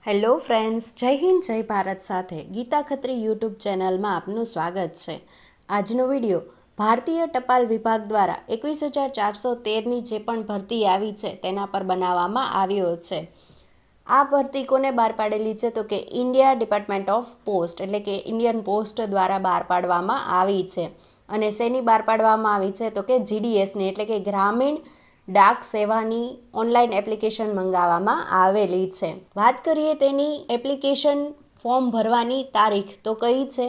Hello friends, જય હિન્દ જય ભારત સાથે ગીતા ખત્રી યુટ્યુબ ચેનલમાં આપનું સ્વાગત છે। આજનો વિડીયો ભારતીય ટપાલ વિભાગ દ્વારા 21,413ની જે પણ ભરતી આવી છે તેના પર બનાવવામાં આવ્યો છે। આ ભરતી કોને બહાર પાડેલી છે તો કે ઇન્ડિયા ડિપાર્ટમેન્ટ ઓફ પોસ્ટ એટલે કે ઇન્ડિયન પોસ્ટ દ્વારા બહાર પાડવામાં આવી છે। અને શેની બહાર પાડવામાં આવી છે તો કે જીડીએસની એટલે કે ગ્રામીણ ડાક સેવાની ઓનલાઈન એપ્લિકેશન મંગાવવામાં આવેલી છે। વાત કરીએ તેની એપ્લિકેશન ફોર્મ ભરવાની તારીખ તો કઈ છે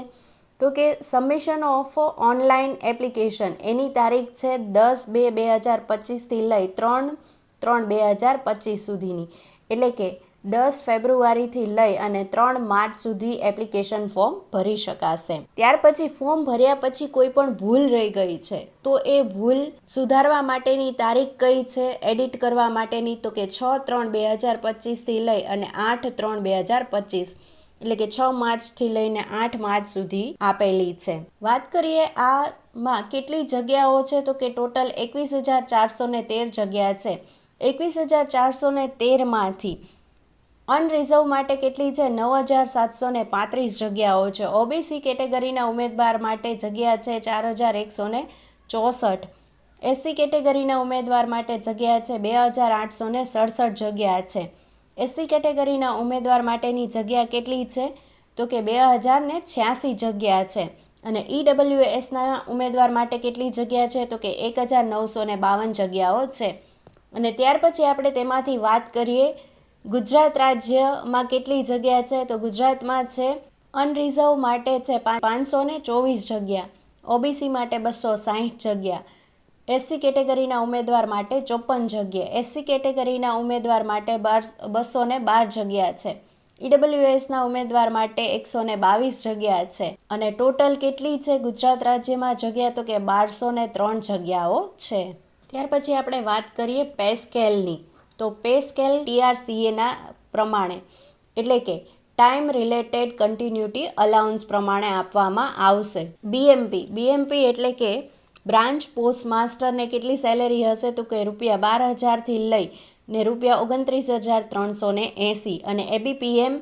તો કે સબમિશન ઓફ ઓનલાઈન એપ્લિકેશન એની તારીખ છે 10/2/2025થી લઈ 3/3/2025 સુધીની એટલે કે 10 ફેબ્રુઆરીથી લઈ અને 3 માર્ચ સુધી એપ્લિકેશન ફોર્મ ભરી શકાશે। ત્યાર પછી ફોર્મ ભર્યા પછી કોઈ પણ ભૂલ રહી ગઈ છે તો એ ભૂલ સુધારવા માટેની તારીખ કઈ છે, એડિટ કરવા માટેની તો કે 6/3/2025થી લઈ અને 8/3/2025 એટલે કે 6 માર્ચથી લઈને 8 માર્ચ સુધી આપેલી છે। વાત કરીએ આમાં કેટલી જગ્યાઓ છે તો કે ટોટલ 21,413 જગ્યા છે। 21,413માંથી અનરિઝર્વ માટે કેટલી છે 9,735 જગ્યાઓ છે। ઓબીસી કેટેગરીના ઉમેદવાર માટે જગ્યા છે 4,164। એસસી કેટેગરીના ઉમેદવાર માટે જગ્યા છે 2,867 જગ્યા છે। એસસી કેટેગરીના ઉમેદવાર માટેની જગ્યા કેટલી છે તો કે 2,086 જગ્યા છે। અને ઈડબ્લ્યુએસના ઉમેદવાર માટે કેટલી જગ્યા છે તો કે 1,952 જગ્યાઓ છે। અને ત્યાર પછી આપણે તેમાંથી વાત કરીએ ગુજરાત રાજ્યમાં કેટલી જગ્યા છે તો ગુજરાતમાં છે અનરિઝર્વ માટે છે 524 જગ્યા, ઓબીસી માટે 260 જગ્યા, એસસી કેટેગરીના ઉમેદવાર માટે 54 જગ્યા, એસસી કેટેગરીના ઉમેદવાર માટે 212 જગ્યા છે, ઈડબ્લ્યુએસના ઉમેદવાર માટે 122 જગ્યા છે। અને ટોટલ કેટલી છે ગુજરાત રાજ્યમાં જગ્યા તો કે 1,203 જગ્યાઓ છે। ત્યાર પછી આપણે વાત કરીએ પે સ્કેલની તો પે સ્કેલ ટીઆરસીએના પ્રમાણે એટલે કે ટાઈમ રિલેટેડ કન્ટિન્યુટી અલાઉન્સ પ્રમાણે આપવામાં આવશે। બીએમપી એટલે કે બ્રાન્ચ પોસ્ટ માસ્ટરને કેટલી સેલેરી હશે તો કે ₹12,000થી લઈ ને ₹29,380 અને એબીપીએમ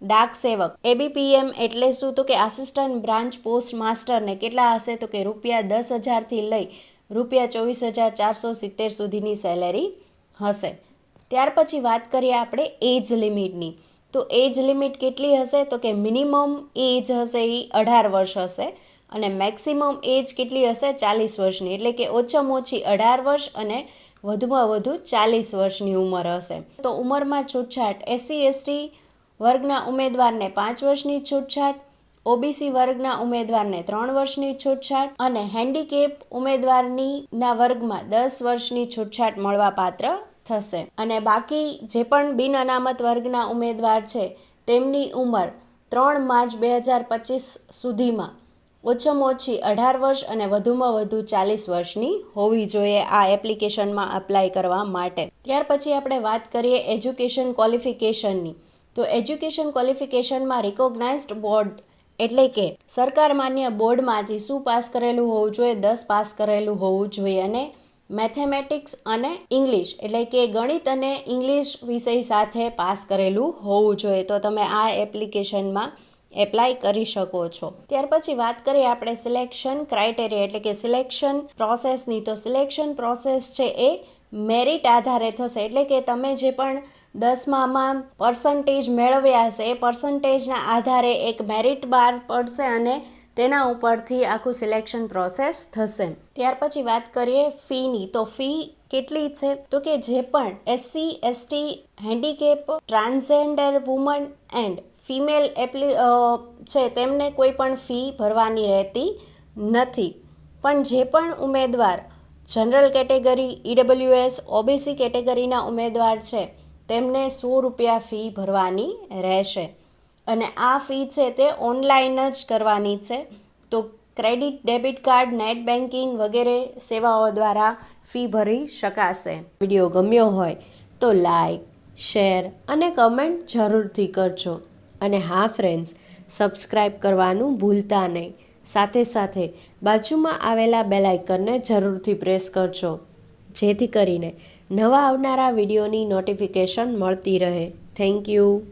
ડાક સેવક એબીપીએમ એટલે શું તો કે આસિસ્ટન્ટ બ્રાન્ચ પોસ્ટ માસ્ટરને કેટલા હશે તો કે ₹10,000થી લઈ ₹24,470 સુધીની સેલેરી હશે। ત્યાર પછી વાત કરીએ આપણે એજ લિમિટની તો એજ લિમિટ કેટલી હશે તો કે મિનિમમ એજ હશે એ 18 વર્ષ હશે અને મેક્સિમમ એજ કેટલી હશે 40 વર્ષની એટલે કે ઓછામાં ઓછી 18 વર્ષ અને વધુમાં વધુ 40 વર્ષની ઉંમર હશે। તો ઉંમરમાં છૂટછાટ એસસી એસટી વર્ગના ઉમેદવારને 5 વર્ષની છૂટછાટ, ઓબીસી વર્ગના ઉમેદવારને 3 વર્ષની છૂટછાટ અને હેન્ડીકેપ ઉમેદવારના વર્ગમાં 10 વર્ષની છૂટછાટ મળવાપાત્ર થશે। અને બાકી જે પણ બિન અનામત વર્ગના ઉમેદવાર છે તેમની ઉંમર 3 માર્ચ 2025 સુધીમાં ઓછામાં ઓછી 18 વર્ષ અને વધુમાં વધુ 40 વર્ષની હોવી જોઈએ આ એપ્લિકેશનમાં અપ્લાય કરવા માટે। ત્યાર પછી આપણે વાત કરીએ એજ્યુકેશન ક્વોલિફિકેશનની તો એજ્યુકેશન ક્વોલિફિકેશનમાં રિકોગ્નાઇઝ્ડ બોર્ડ એટલે કે સરકાર માન્ય બોર્ડમાંથી શું પાસ કરેલું હોવું જોઈએ 10 પાસ કરેલું હોવું જોઈએ અને મેથેમેટિક્સ અને ઇંગ્લિશ એટલે કે ગણિત અને ઇંગ્લિશ વિષય સાથે પાસ કરેલું હોવું જોઈએ તો તમે આ એપ્લિકેશનમાં એપ્લાય કરી શકો છો। ત્યાર પછી વાત કરીએ આપણે સિલેક્શન ક્રાઇટેરિયા એટલે કે સિલેક્શન પ્રોસેસની તો સિલેક્શન પ્રોસેસ છે એ મેરિટ આધારે થશે એટલે કે તમે જે પણ 10મામાં પર્સન્ટેજ મેળવ્યા હશે એ પર્સન્ટેજના આધારે એક મેરિટ બહાર પડશે અને તેના ઉપરથી આખું સિલેક્શન પ્રોસેસ થશે। ત્યાર પછી વાત કરીએ ફીની તો ફી કેટલી છે તો કે જે પણ SC ST handicap transgender woman and female છે તેમને કોઈ પણ ફી ભરવાની રહેતી નથી પણ જે પણ ઉમેદવાર જનરલ કેટેગરી ઈડબ્લ્યુએસ ઓબીસી કેટેગરીના ઉમેદવાર છે તેમને ₹100 ફી ભરવાની રહેશે અને આ ફી છે તે ઓનલાઈન જ કરવાની છે તો credit debit card net banking વગેરે સેવાઓ દ્વારા ફી ભરી શકાશે। વિડીયો ગમ્યો હોય તો લાઈક શેર અને કમેન્ટ જરૂરથી કરજો અને હા ફ્રેન્ડ્સ સબસ્ક્રાઈબ કરવાનું ભૂલતા નહીં, સાથે સાથે બાજુમાં આવેલા બેલ આઇકનને જરૂરથી પ્રેસ કરજો જેથી કરીને નવા આવનારા વિડીયોની નોટિફિકેશન મળતી રહે। Thank you.